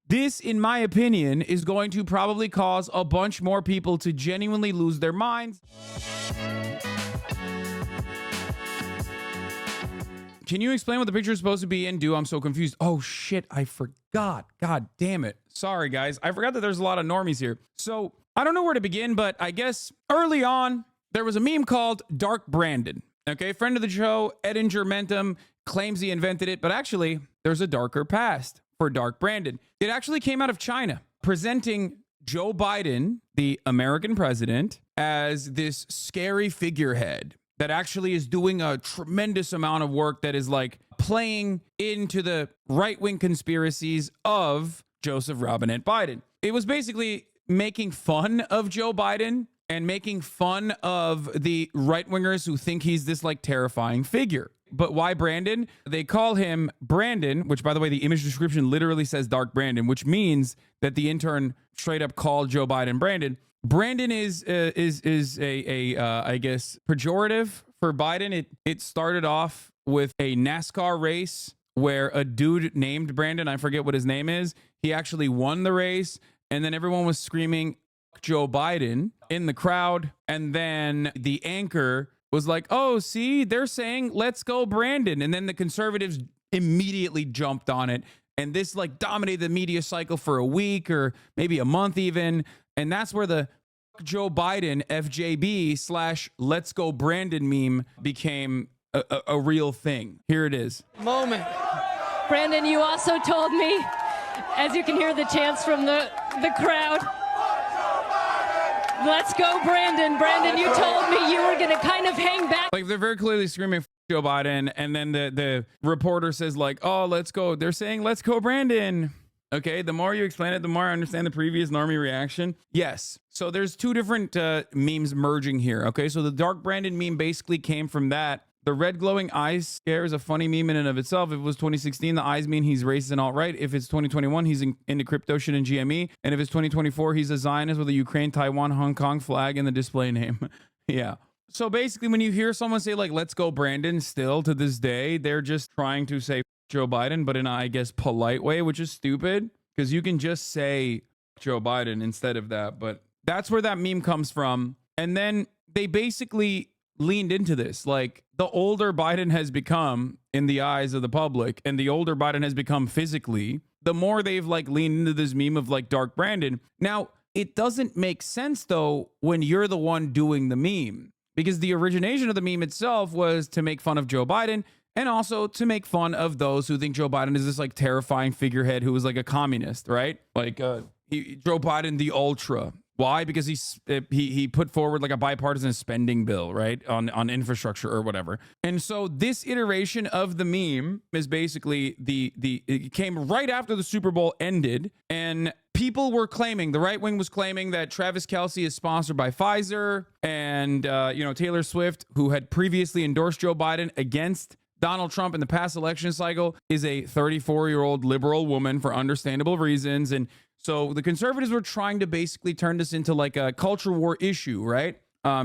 This, in my opinion, is going to probably cause a bunch more people to genuinely lose their minds. Can you explain what the picture is supposed to be and do? I'm so confused. Oh shit, I forgot. God damn it. Sorry guys. I forgot that there's a lot of normies here. So I don't know where to begin, but I guess early on, there was a meme called Dark Brandon. Okay, friend of the show, Edinger Mentum, claims he invented it, but actually there's a darker past for Dark Brandon. It actually came out of China, presenting Joe Biden, the American president, as this scary figurehead that actually is doing a tremendous amount of work that is like playing into the right-wing conspiracies of Joseph Robinette Biden. It was basically making fun of Joe Biden and making fun of the right-wingers who think he's this like terrifying figure. But why Brandon? They call him Brandon, which by the way, the image description literally says Dark Brandon, which means that the intern straight up called Joe Biden Brandon. Brandon is I guess pejorative for Biden. It started off with a NASCAR race where a dude named Brandon, I forget what his name is, he actually won the race, and then everyone was screaming Joe Biden in the crowd, and then the anchor was like, oh, see, they're saying let's go Brandon, and then the conservatives immediately jumped on it, and this like dominated the media cycle for a week or maybe a month even. And that's where the Joe Biden FJB / let's go Brandon meme became a real thing. Here it is. Moment. Brandon, you also told me, as you can hear the chants from the crowd, let's go Brandon. Brandon, you told me you were going to kind of hang back. Like they're very clearly screaming Joe Biden. And then the reporter says like, oh, let's go. They're saying, let's go Brandon. Okay, the more you explain it, the more I understand the previous normie reaction. Yes. So there's two different memes merging here. Okay, so the Dark Brandon meme basically came from that. The red glowing eyes scare is a funny meme in and of itself. If it was 2016, the eyes mean he's racist and alt-right. If it's 2021, he's into crypto shit and GME. And if it's 2024, he's a Zionist with a Ukraine, Taiwan, Hong Kong flag in the display name. Yeah. So basically, when you hear someone say like, let's go Brandon, still to this day, they're just trying to say Joe Biden, but in a, I guess, polite way, which is stupid because you can just say Joe Biden instead of that. But that's where that meme comes from. And then they basically leaned into this. Like the older Biden has become in the eyes of the public and the older Biden has become physically, the more they've like leaned into this meme of like Dark Brandon. Now, it doesn't make sense though when you're the one doing the meme, because the origination of the meme itself was to make fun of Joe Biden and also to make fun of those who think Joe Biden is this like terrifying figurehead who was like a communist, right? Like Joe Biden, the ultra. Why? Because he put forward like a bipartisan spending bill, right? On infrastructure or whatever. And so this iteration of the meme is basically it came right after the Super Bowl ended, and people were claiming, the right wing was claiming that Travis Kelce is sponsored by Pfizer, and Taylor Swift, who had previously endorsed Joe Biden against Donald Trump in the past election cycle, is a 34-year-old liberal woman for understandable reasons. And so the conservatives were trying to basically turn this into like a culture war issue, right?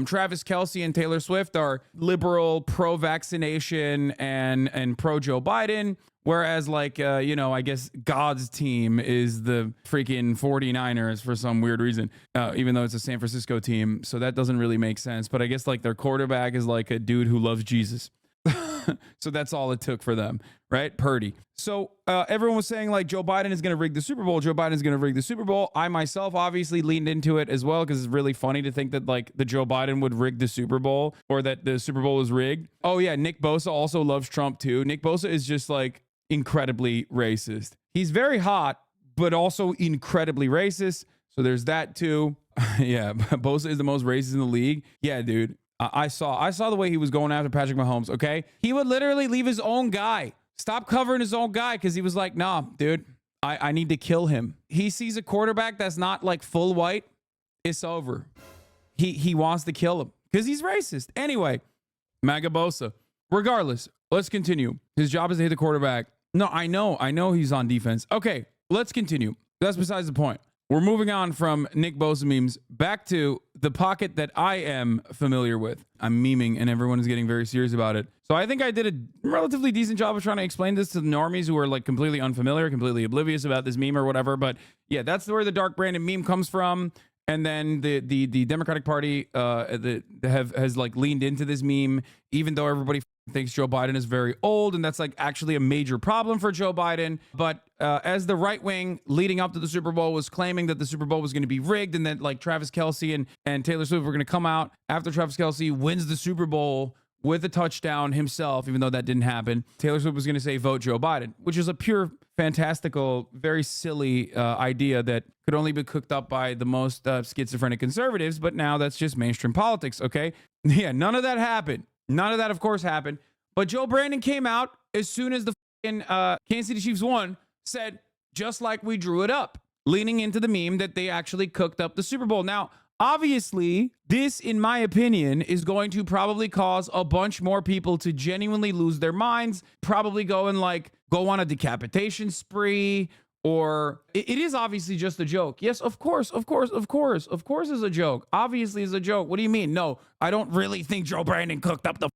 Travis Kelce and Taylor Swift are liberal, pro-vaccination and pro-Joe Biden. Whereas like, I guess God's team is the freaking 49ers for some weird reason, even though it's a San Francisco team. So that doesn't really make sense. But I guess like their quarterback is like a dude who loves Jesus. So that's all it took for them, right? Purdy. So everyone was saying like Joe Biden is going to rig the Super Bowl. Joe Biden is going to rig the Super Bowl. I myself obviously leaned into it as well because it's really funny to think that like the Joe Biden would rig the Super Bowl or that the Super Bowl is rigged. Oh yeah, Nick Bosa also loves Trump too. Nick Bosa is just like incredibly racist. He's very hot, but also incredibly racist. So there's that too. Yeah, Bosa is the most racist in the league. Yeah, dude. I saw the way he was going after Patrick Mahomes, okay? He would literally leave his own guy. Stop covering his own guy because he was like, nah, dude, I need to kill him. He sees a quarterback that's not like full white. It's over. He wants to kill him because he's racist. Anyway, MAGA Bosa. Regardless, let's continue. His job is to hit the quarterback. No, I know he's on defense. Okay, let's continue. That's besides the point. we're moving on from Nick Bosa memes back to the pocket that I am familiar with. I'm memeing and everyone is getting very serious about it. So I think I did a relatively decent job of trying to explain this to the normies who are like completely unfamiliar, completely oblivious about this meme or whatever. But yeah, that's where the Dark Brandon meme comes from. And then the Democratic Party has like leaned into this meme, even though everybody thinks Joe Biden is very old, and that's like actually a major problem for Joe Biden. But as the right wing leading up to the Super Bowl was claiming that the Super Bowl was going to be rigged, and that like Travis Kelce and Taylor Swift were going to come out after Travis Kelce wins the Super Bowl with a touchdown himself, even though that didn't happen, Taylor Swift was going to say vote Joe Biden, which is a pure fantastical, very silly idea that could only be cooked up by the most schizophrenic conservatives. But now that's just mainstream politics. Okay. Yeah. None of that happened. None of that, of course, happened. But Joe Brandon came out as soon as the Kansas City Chiefs won, said, just like we drew it up, leaning into the meme that they actually cooked up the Super Bowl. Now, obviously, this, in my opinion, is going to probably cause a bunch more people to genuinely lose their minds, probably go on a decapitation spree, or it is obviously just a joke. Yes, of course is a joke. Obviously is a joke. What do you mean? No, I don't really think Joe Brandon cooked up the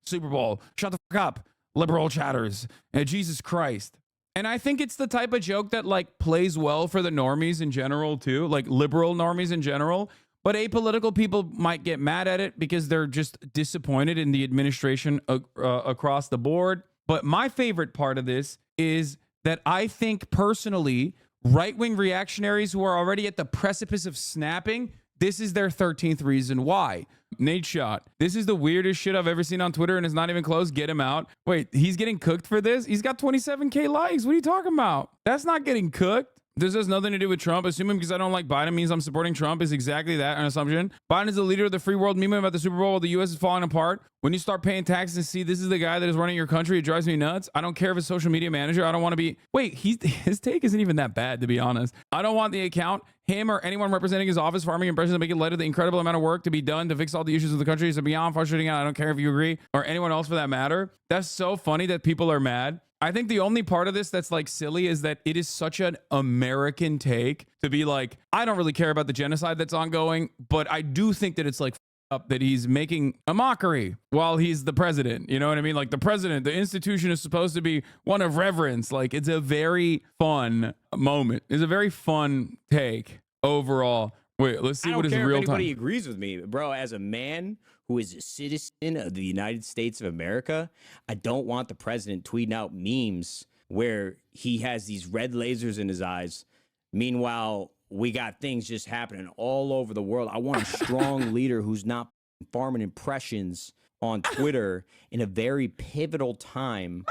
Super Bowl. Shut the fuck up, liberal chatters. Jesus Christ. And I think it's the type of joke that like plays well for the normies in general too, like liberal normies in general. But apolitical people might get mad at it because they're just disappointed in the administration across the board. But my favorite part of this is that I think personally, right-wing reactionaries who are already at the precipice of snapping, this is their 13th reason why. Nate Shot, this is the weirdest shit I've ever seen on Twitter, and it's not even close. Get him out. Wait, he's getting cooked for this? He's got 27K likes. What are you talking about? That's not getting cooked. This has nothing to do with Trump. Assuming because I don't like Biden means I'm supporting Trump is exactly that, an assumption. Biden is the leader of the free world. Meme about the Super Bowl while the U.S. is falling apart. When you start paying taxes and see this is the guy that is running your country, it drives me nuts. I don't care if it's social media manager. I don't want to be... Wait, his take isn't even that bad, to be honest. I don't want the account, him, or anyone representing his office farming impressions to make it light of the incredible amount of work to be done to fix all the issues of the country. It's beyond frustrating, and I don't care if you agree, or anyone else for that matter. That's so funny that people are mad. I think the only part of this that's like silly is that it is such an American take to be like, I don't really care about the genocide that's ongoing, but I do think that it's like up that he's making a mockery while he's the president. You know what I mean? Like the president, the institution is supposed to be one of reverence. Like it's a very fun moment. It's a very fun take overall. Wait, let's see what is real time. I don't care if anybody agrees with me, bro. As a man who is a citizen of the United States of America, I don't want the president tweeting out memes where he has these red lasers in his eyes. Meanwhile, we got things just happening all over the world. I want a strong leader who's not farming impressions on Twitter in a very pivotal time.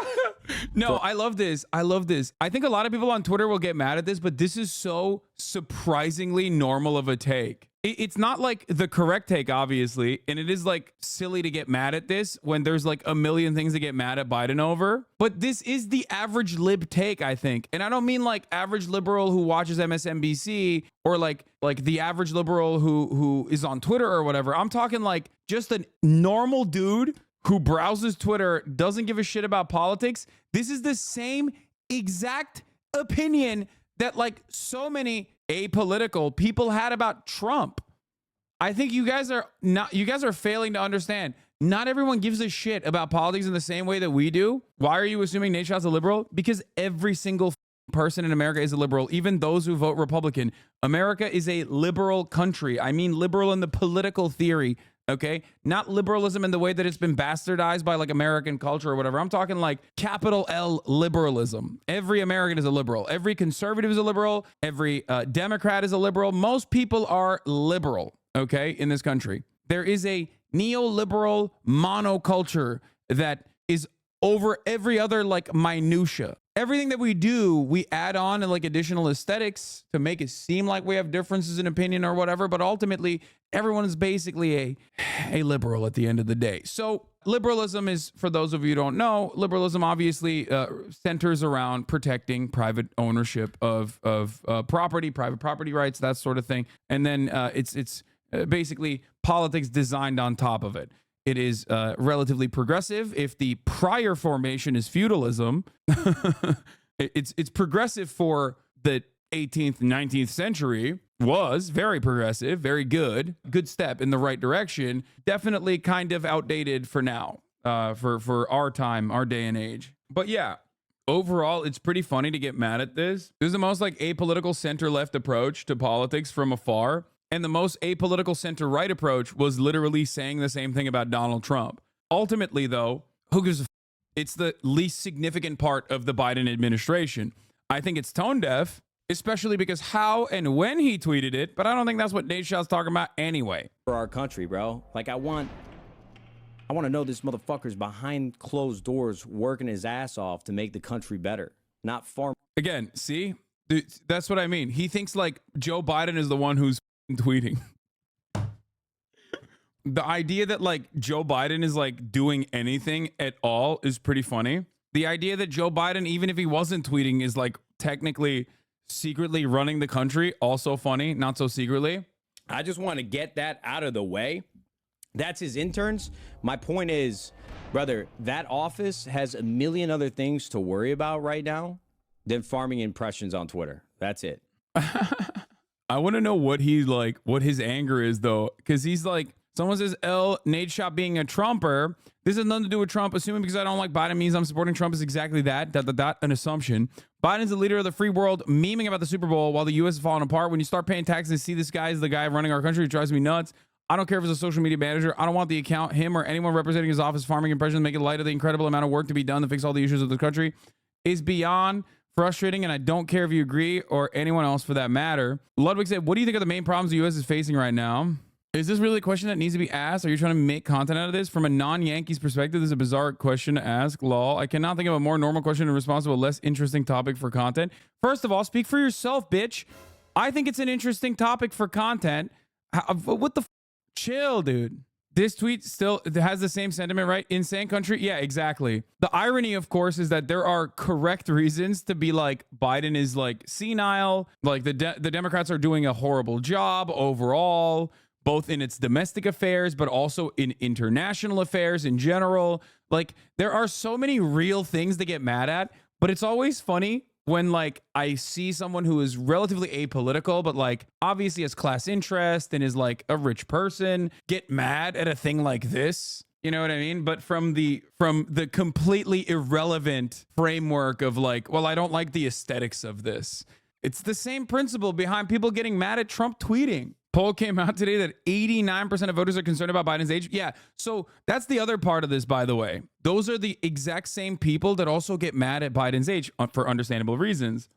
No, I love this. I love this. I think a lot of people on Twitter will get mad at this, but this is so surprisingly normal of a take. It's not like the correct take, obviously, and it is like silly to get mad at this when there's like a million things to get mad at Biden over. But this is the average lib take, I think. And I don't mean like average liberal who watches MSNBC or like the average liberal who is on Twitter or whatever. I'm talking like just a normal dude who browses Twitter, doesn't give a shit about politics. This is the same exact opinion that like so many apolitical people had about Trump. I think you guys are failing to understand. Not everyone gives a shit about politics in the same way that we do. Why are you assuming Nate Shot's a liberal? Because every single person in America is a liberal, even those who vote Republican. America is a liberal country. I mean liberal in the political theory. Okay, not liberalism in the way that it's been bastardized by like American culture or whatever. I'm talking like capital L liberalism. Every American is a liberal. Every conservative is a liberal. Every Democrat is a liberal. Most people are liberal, okay, in this country. There is a neoliberal monoculture that is over every other like minutia. Everything that we do, we add on and like additional aesthetics to make it seem like we have differences in opinion or whatever. But ultimately, everyone is basically a liberal at the end of the day. So liberalism is, for those of you who don't know, liberalism obviously centers around protecting private ownership of property, private property rights, that sort of thing. And then it's basically politics designed on top of it. It is relatively progressive. If the prior formation is feudalism, it's progressive for the 18th, 19th century was very progressive, very good step in the right direction. Definitely kind of outdated for now, for our time, our day and age. But yeah, overall, it's pretty funny to get mad at this. This is the most like apolitical center-left approach to politics from afar. And the most apolitical center-right approach was literally saying the same thing about Donald Trump. Ultimately, though, who gives a f? It's the least significant part of the Biden administration. I think it's tone deaf, especially because how and when he tweeted it, but I don't think that's what Nate Shot's talking about anyway. For our country, bro. Like, I want to know this motherfucker's behind closed doors working his ass off to make the country better, not farm. Again, see? That's what I mean. He thinks like Joe Biden is the one who's tweeting. The idea that like Joe Biden is like doing anything at all is pretty funny. The idea that Joe Biden, even if he wasn't tweeting, is like technically secretly running the country, also funny, not so secretly. I just want to get that out of the way. That's his interns. My point is, brother, that office has a million other things to worry about right now than farming impressions on Twitter. That's it. I want to know what his anger is though, because he's like, someone says, Nate Shot being a Trumper. This has nothing to do with Trump. Assuming because I don't like Biden means I'm supporting Trump is exactly that. An assumption. Biden's the leader of the free world, memeing about the Super Bowl while the U.S. is falling apart. When you start paying taxes and see this guy is the guy running our country, it drives me nuts. I don't care if it's a social media manager. I don't want the account, him or anyone representing his office farming impressions, making light of the incredible amount of work to be done to fix all the issues of the country is beyond frustrating, and I don't care if you agree or anyone else for that matter. Ludwig said, what do you think are the main problems the U.S. is facing right now? Is this really a question that needs to be asked? Are you trying to make content out of this? From a non-Yankees perspective, this is a bizarre question to ask. Lol. I cannot think of a more normal question in response to a less interesting topic for content. First of all, speak for yourself, bitch. I think it's an interesting topic for content. What the chill, dude. This tweet still has the same sentiment, right? Insane country? Yeah, exactly. The irony, of course, is that there are correct reasons to be like, Biden is like senile. Like the Democrats are doing a horrible job overall, both in its domestic affairs, but also in international affairs in general. Like there are so many real things to get mad at, but it's always funny when like I see someone who is relatively apolitical, but like obviously has class interest and is like a rich person, get mad at a thing like this. You know what I mean? But from the completely irrelevant framework of like, well, I don't like the aesthetics of this. It's the same principle behind people getting mad at Trump tweeting. Poll came out today that 89% of voters are concerned about Biden's age. Yeah, so that's the other part of this, by the way. Those are the exact same people that also get mad at Biden's age for understandable reasons.